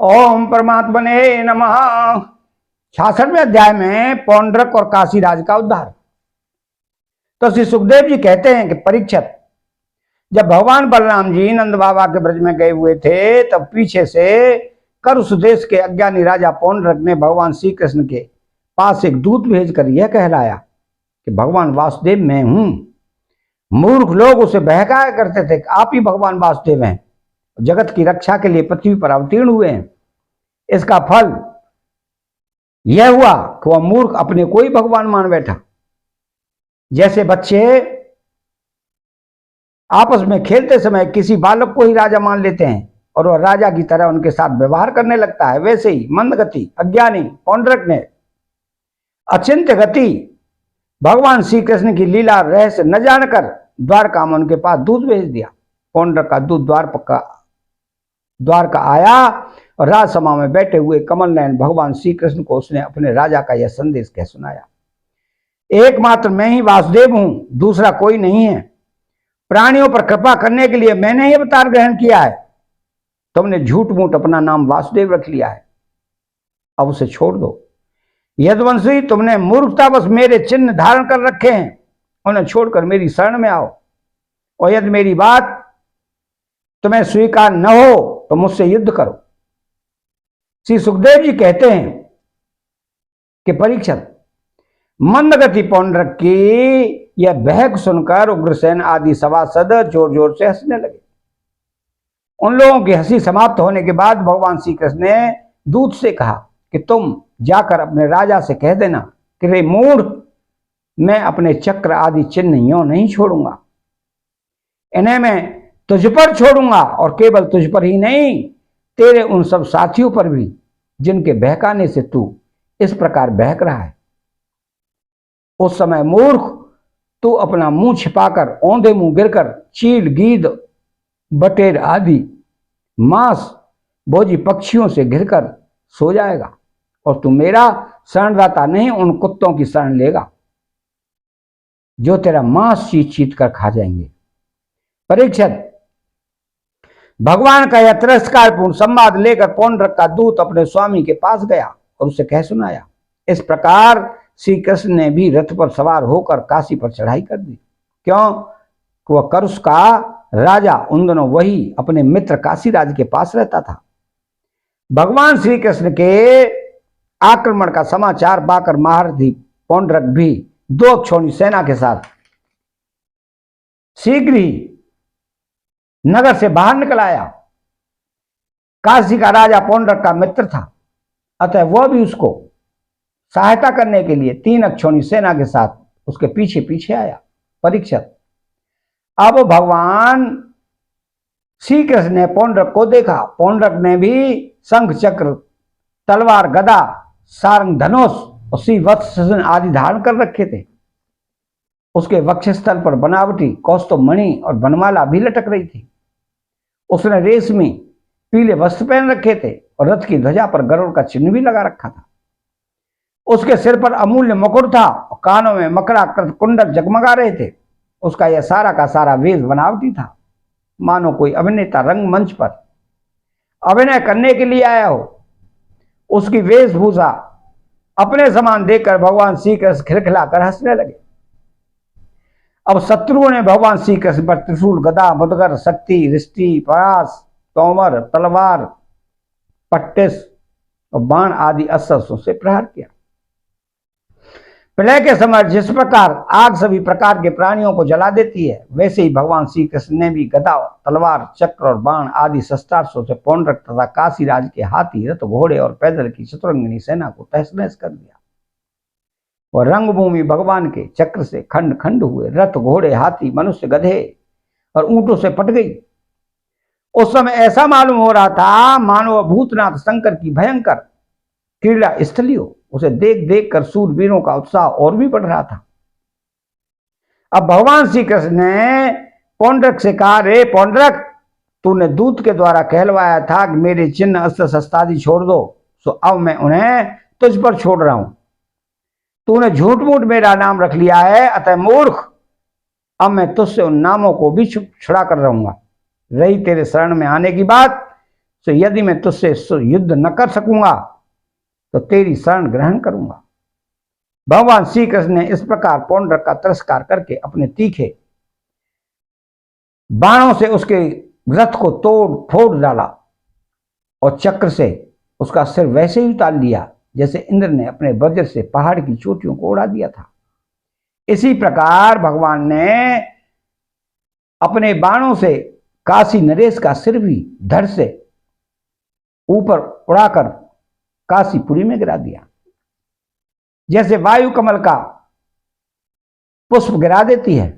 ओम परमात्मने नमः। 66वें अध्याय में पौंड्रक और काशीराज का उद्धार। तो श्री सुखदेव जी कहते हैं कि परीक्षित, जब भगवान बलराम जी नंद बाबा के ब्रज में गए हुए थे तब पीछे से करुष देश के अज्ञानी राजा पौंड्रक ने भगवान श्री कृष्ण के पास एक दूत भेजकर यह कहलाया कि भगवान वासुदेव मैं हूं। मूर्ख लोग उसे बहकाया करते थे कि आप ही भगवान वासुदेव हैं, जगत की रक्षा के लिए पृथ्वी पर अवतीर्ण हुए हैं। इसका फल यह हुआ कि वह मूर्ख अपने को ही भगवान मान बैठा। जैसे बच्चे आपस में खेलते समय किसी बालक को ही राजा मान लेते हैं और वह राजा की तरह उनके साथ व्यवहार करने लगता है, वैसे ही मंदगति अज्ञानी पौंड्रक ने अचिंत्य गति भगवान श्री कृष्ण की लीला रहस्य न जानकर द्वारका में उनके पास दूत भेज दिया। पौंड्रक का दूत द्वारका आया और राजसभा में बैठे हुए कमल नयन भगवान श्री कृष्ण को उसने अपने राजा का यह संदेश कह सुनाया। एकमात्र मैं ही वासुदेव हूं, दूसरा कोई नहीं है। प्राणियों पर कृपा करने के लिए मैंने ही अवतार ग्रहण किया है। तुमने झूठ मूठ अपना नाम वासुदेव रख लिया है, अब उसे छोड़ दो। यदुवंशी, तुमने मूर्खतावश मेरे चिन्ह धारण कर रखे हैं, उन्हें छोड़कर मेरी शरण में आओ, और यदि मेरी बात तुम्हें स्वीकार न हो तो मुझसे युद्ध करो। श्री सुखदेव जी कहते हैं कि परीक्षित, मंदगति पौंड्रक की यह बहक सुनकर उग्रसेन आदि सभासद जोर जोर से हंसने लगे। उन लोगों की हंसी समाप्त होने के बाद भगवान श्री कृष्ण ने दूत से कहा कि तुम जाकर अपने राजा से कह देना कि रे मूढ़, मैं अपने चक्र आदि चिन्ह यूं नहीं छोड़ूंगा। इन्हें मैं तुझ पर छोड़ूंगा, और केवल तुझ पर ही नहीं, तेरे उन सब साथियों पर भी जिनके बहकाने से तू इस प्रकार बहक रहा है। उस समय मूर्ख, तू अपना मुंह छिपाकर औंधे मुंह गिरकर चील, गीद, बटेर आदि मांस भोजी पक्षियों से घिरकर सो जाएगा, और तू मेरा शरणदाता नहीं उन कुत्तों की शरण लेगा जो तेरा मांस चीत चीत कर खा जाएंगे। परीक्षित, भगवान का यह तिरस्कारपूर्ण संवाद लेकर पौंड्रक का दूत अपने स्वामी के पास गया और उसे कह सुनाया। इस प्रकार श्री कृष्ण ने भी रथ पर सवार होकर काशी पर चढ़ाई कर दी। क्यों? वह करुष का राजा उन दिनों वही अपने मित्र काशीराज के पास रहता था। भगवान श्री कृष्ण के आक्रमण का समाचार पाकर महारथी पौंड्रक भी 2 अक्षौणी सेना के साथ शीघ्र ही नगर से बाहर निकल आया। काशी का राजा पौंड्रक का मित्र था, अतः वह भी उसको सहायता करने के लिए 3 अक्षौणी सेना के साथ उसके पीछे पीछे आया। परीक्षित, अब भगवान श्री कृष्ण ने पौंड्रक को देखा। पौंड्रक ने भी शंख, चक्र, तलवार, गदा, सारंग, धनुष और श्रीवत्स आदि धारण कर रखे थे। उसके वक्षस्थल पर बनावटी कौस्तुभ मणि और बनमाला भी लटक रही थी। उसने रेशमी पीले वस्त्र पहन रखे थे और रथ की ध्वजा पर गरुड़ का चिन्ह भी लगा रखा था। उसके सिर पर अमूल्य मुकुट था और कानों में मकराकृत कुंडल जगमगा रहे थे। उसका यह सारा का सारा वेश बनावटी था, मानो कोई अभिनेता रंगमंच पर अभिनय करने के लिए आया हो। उसकी वेशभूषा अपने समान देखकर भगवान श्री कृष्ण खिलखिलाकर हंसने लगे। अब शत्रुओं ने भगवान श्री कृष्ण पर त्रिशूल, गदा, मुदगर, शक्ति, रिष्टि, परास, तोमर, तलवार, पट्टिस और बाण आदि अस्त्रों से प्रहार किया। प्रलय के समय जिस प्रकार आग सभी प्रकार के प्राणियों को जला देती है, वैसे ही भगवान श्री कृष्ण ने भी गदा, तलवार, चक्र और बाण आदि शस्त्रास्त्रों से पौंड्रक तथा काशीराज के हाथी, रथ, घोड़े और पैदल की चतुरंगिनी सेना को तहस नहस कर दिया। और रंगभूमि भगवान के चक्र से खंड खंड हुए। रथ, घोड़े, हाथी, मनुष्य, गधे और ऊंटों से पट गई। उस समय ऐसा मालूम हो रहा था मानो भूतनाथ शंकर की भयंकर क्रीड़ा स्थली हो। उसे देख देख कर सूरवीरों का उत्साह और भी बढ़ रहा था। अब भगवान श्री कृष्ण ने पौंड्रक से कहा, रे पौंड्रक, तूने दूत के द्वारा कहलवाया था कि मेरे चिन्ह, अस्त्र, शस्त्रादि छोड़ दो, सो अब मैं उन्हें तुझ पर छोड़ रहा हूं। तूने झूठ मूठ मेरा नाम रख लिया है, अतः मूर्ख, अब मैं तुझसे उन नामों को भी छुड़ा कर रहूंगा। रही तेरे शरण में आने की बात, तो यदि मैं तुझसे युद्ध न कर सकूंगा तो तेरी शरण ग्रहण करूंगा। भगवान श्री कृष्ण ने इस प्रकार पौंड्रक का तिरस्कार करके अपने तीखे बाणों से उसके रथ को तोड़ फोड़ डाला और चक्र से उसका सिर वैसे ही उतार लिया जैसे इंद्र ने अपने वज्र से पहाड़ की चोटियों को उड़ा दिया था। इसी प्रकार भगवान ने अपने बाणों से काशी नरेश का सिर भी धड़ से ऊपर उड़ाकर काशीपुरी में गिरा दिया, जैसे वायु कमल का पुष्प गिरा देती है।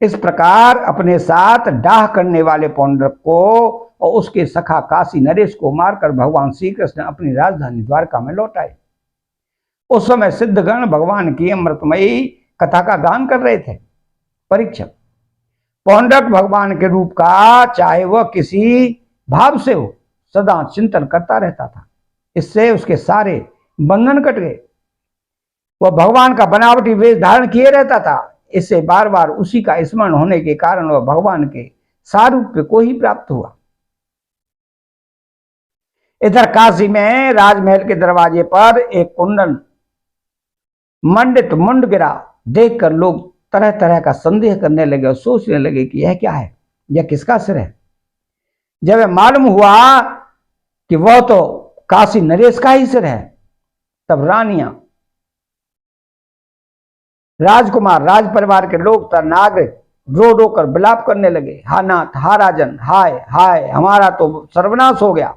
इस प्रकार अपने साथ डाह करने वाले पौंड्रक को और उसके सखा काशी नरेश को मारकर भगवान श्री कृष्ण अपनी राजधानी द्वारका में लौट आए। उस समय सिद्धगण भगवान की अमृतमयी कथा का गान कर रहे थे। परीक्षक, पौंड्रक भगवान के रूप का चाहे वह किसी भाव से हो सदा चिंतन करता रहता था। इससे उसके सारे बंधन कट गए। वह भगवान का बनावटी वेश धारण किए रहता था। इससे बार बार उसी का स्मरण होने के कारण वह भगवान के सारूप्य को ही प्राप्त हुआ। इधर काशी में राजमहल के दरवाजे पर एक कुंडल मंडित मुंड गिरा देखकर लोग तरह तरह का संदेह करने लगे और सोचने लगे कि यह क्या है, यह किसका सिर है। जब यह मालूम हुआ कि वह तो काशी नरेश का ही सिर है, तब रानियां, राजकुमार, राज परिवार के लोग नागरिक रो रो कर विलाप करने लगे। हा नाथ, हा राजन, हाय हाय, हमारा तो सर्वनाश हो गया।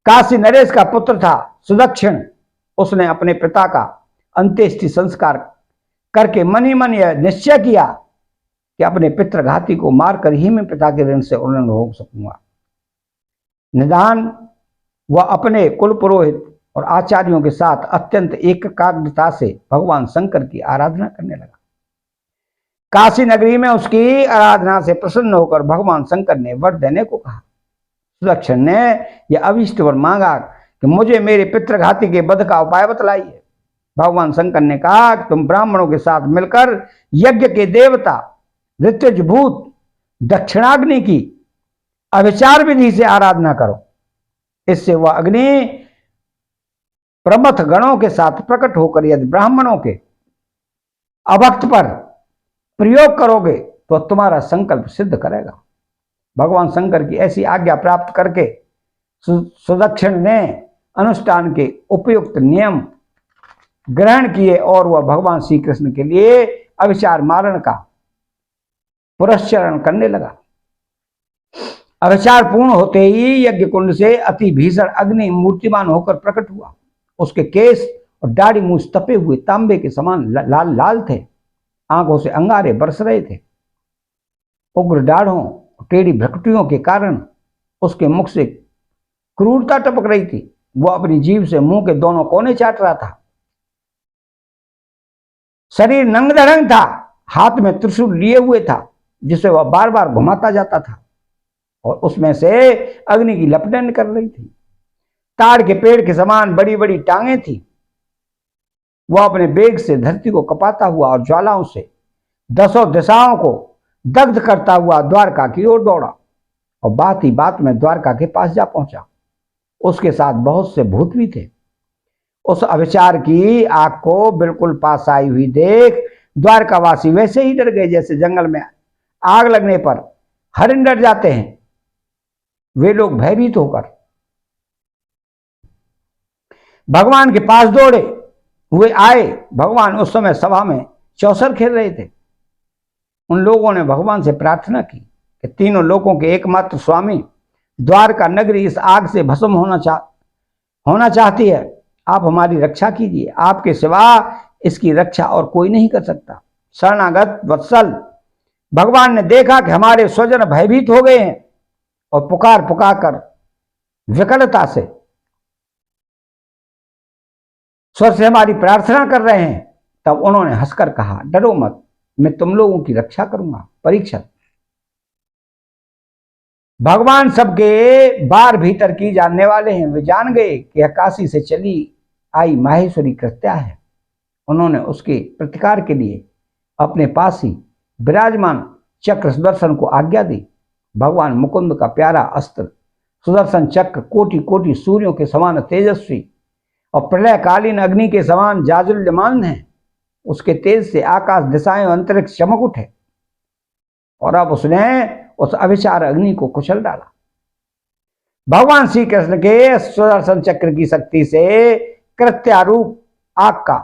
काशी नरेश का पुत्र था सुदक्षिण। उसने अपने पिता का अंत्येष्टि संस्कार करके मन ही मन यह निश्चय किया कि अपने पितृघाती को मारकर ही मैं पिता के ऋण से उन्नत हो सकूंगा। निदान वह अपने कुल पुरोहित और आचार्यों के साथ अत्यंत एकाग्रता से भगवान शंकर की आराधना करने लगा। काशी नगरी में उसकी आराधना से प्रसन्न होकर भगवान शंकर ने वर देने को कहा। सुदक्षिण ने यह अभिष्ट वर मांगा कि मुझे मेरे पितृघाती के वध का उपाय बतलाइए। भगवान शंकर ने कहा कि तुम ब्राह्मणों के साथ मिलकर यज्ञ के देवता ऋत्विजभूत दक्षिणाग्नि की अभिचार विधि से आराधना करो। इससे वह अग्नि प्रमथ गणों के साथ प्रकट होकर यदि ब्राह्मणों के अभक्त पर प्रयोग करोगे तो तुम्हारा संकल्प सिद्ध करेगा। भगवान शंकर की ऐसी आज्ञा प्राप्त करके सुदक्षिण ने अनुष्ठान के उपयुक्त नियम ग्रहण किए और वह भगवान श्री कृष्ण के लिए अभिचार मारण का पुरस्चरण करने लगा। अभिचार पूर्ण होते ही यज्ञ कुंड से अति भीषण अग्नि मूर्तिमान होकर प्रकट हुआ। उसके केस और दाढ़ी मूछ तपे हुए तांबे के समान लाल लाल थे। आंखों से अंगारे बरस रहे थे। उग्र दाढ़ों टेढ़ी भ्रकुटियों के कारण उसके मुख से क्रूरता टपक रही थी। वह अपनी जीभ से मुंह के दोनों कोने चाट रहा था। शरीर नंग धड़ंग था। हाथ में त्रिशूल लिए हुए था जिसे वह बार बार घुमाता जाता था और उसमें से अग्नि की लपटें निकल रही थी। ताड़ के पेड़ के समान बड़ी बड़ी टांगे थी। वह अपने बेग से धरती को कपाता हुआ और ज्वालाओं से दसों दिशाओं को दग्ध करता हुआ द्वारका की ओर दौड़ा और बात ही बात में द्वारका के पास जा पहुंचा। उसके साथ बहुत से भूत भी थे। उस अभिचार की आग को बिल्कुल पास आई हुई देख द्वारकावासी वैसे ही डर गए जैसे जंगल में आग लगने पर हरिण डर जाते हैं। वे लोग भयभीत होकर भगवान के पास दौड़े हुए आए। भगवान उस समय सभा में चौसर खेल रहे थे। उन लोगों ने भगवान से प्रार्थना की कि तीनों लोगों के एकमात्र स्वामी द्वारका नगरी इस आग से भस्म होना चाहती है। आप हमारी रक्षा कीजिए। आपके सिवा इसकी रक्षा और कोई नहीं कर सकता। शरणागत वत्सल, भगवान ने देखा कि हमारे स्वजन भयभीत हो गए हैं और पुकार कर विकलता से स्वर से हमारी प्रार्थना कर रहे हैं। तब उन्होंने हंसकर कहा, डरो मत, मैं तुम लोगों की रक्षा करूंगा। परीक्षक, भगवान सबके बार भीतर की जानने वाले हैं। वे जान गए कि यह काशी से चली आई माहेश्वरी कृत्या है। उन्होंने उसके प्रतिकार के लिए अपने पास ही विराजमान चक्र सुदर्शन को आज्ञा दी। भगवान मुकुंद का प्यारा अस्त्र सुदर्शन चक्र कोटि कोटि सूर्यों के समान तेजस्वी और प्रलयकालीन अग्नि के समान जाजुल्यमान है। उसके तेज से आकाश, दिशाएं और अंतरिक्ष चमक उठे और अब उसने उस अभिचार अग्नि को कुचल डाला। भगवान श्री कृष्ण के सुदर्शन चक्र की शक्ति से कृत्यारूप आग का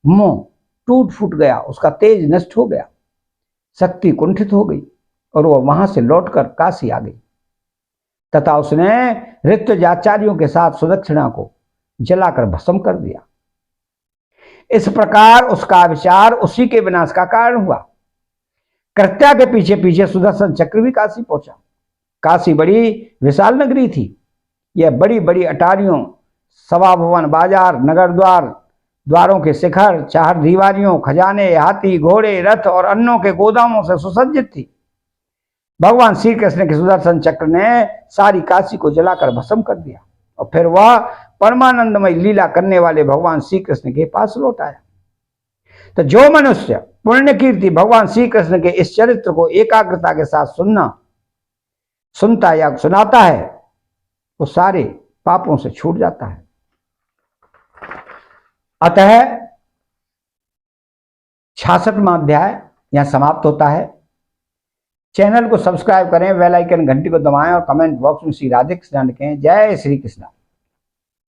मुंह टूट फूट गया, उसका तेज नष्ट हो गया, शक्ति कुंठित हो गई और वह वहां से लौटकर काशी आ गई तथा उसने ऋत्विजाचार्यों के साथ सुदक्षिणा को जलाकर भस्म कर दिया। इस प्रकार उसका विचार उसी के विनाश का कारण हुआ। कृत्या के पीछे पीछे सुदर्शन चक्र भी काशी पहुंचा। काशी बड़ी विशाल नगरी थी। यह बड़ी बड़ी अटारियों, सभा भवन, बाजार, नगर द्वार, द्वारों के शिखर, चार दीवारियों, खजाने, हाथी, घोड़े, रथ और अन्नों के गोदामों से सुसज्जित थी। भगवान श्री कृष्ण के सुदर्शन चक्र ने सारी काशी को जलाकर भस्म कर दिया और फिर वह परमानंदमय लीला करने वाले भगवान श्री कृष्ण के पास लौट आया। तो जो मनुष्य पुण्य कीर्ति भगवान श्री कृष्ण के इस चरित्र को एकाग्रता के साथ सुनता या सुनाता है, वो सारे पापों से छूट जाता है। अतः 66वां अध्याय यहां समाप्त होता है। चैनल को सब्सक्राइब करें, बेल आइकन घंटी को दबाएं और कमेंट बॉक्स में श्री राधे कृष्ण लिखें। जय श्री कृष्ण।